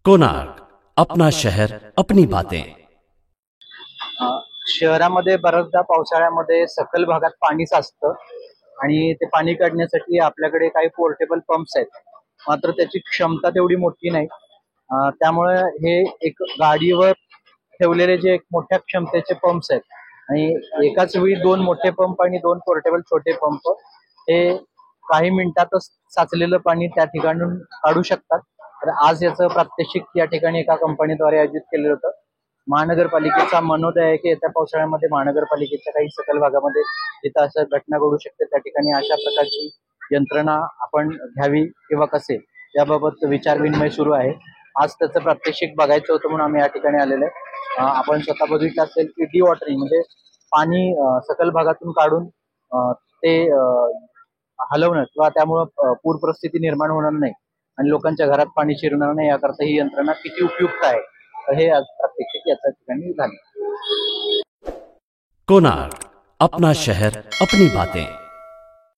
कोणार्क, अपना शहर अपनी बातें। शहरामध्ये बऱ्याचदा पावसाळ्यामध्ये सखल भागात पाणी साचतं आणि ते पाणी काढण्यासाठी आपल्याकडे काही पोर्टेबल पंप्स आहेत, मात्र त्याची क्षमता तेवढी मोठी नाही. त्यामुळे हे एक गाडीवर ठेवलेले जे एक मोठ्या क्षमतेचे पंप्स आहेत आणि एकाच वेळी दोन मोठे पंप आणि दोन पोर्टेबल छोटे पंप हे काही मिनिटातच साचलेलं पाणी त्या ठिकाणून काढू शकतात. तर आज याचं प्रात्यक्षिक या ठिकाणी एका कंपनीद्वारे आयोजित केलेलं होतं. महानगरपालिकेचा मनोदय आहे की येत्या पावसाळ्यामध्ये महानगरपालिकेच्या काही सखल भागामध्ये जिथं असं घटना घडू शकते त्या ठिकाणी अशा प्रकारची यंत्रणा आपण घ्यावी किंवा कसे याबाबत विचारविनिमय सुरू आहे. आज त्याचं प्रात्यक्षिक बघायचं होतं म्हणून आम्ही या ठिकाणी आलेलो आहे. आपण स्वतः बघितलं असेल की डी वॉटरिंग म्हणजे पाणी सखल भागातून काढून ते हलवणं किंवा त्यामुळं पूर परिस्थिती निर्माण होणार नाही आणि लोकांच्या घरात पाणी शिरणार नाही याकरता ही यंत्रणा किती उपयुक्त आहे हे आज प्रात्यक्षिक याच्या ठिकाणी झाले. कोणार्क, अपना शहर अपनी बातें।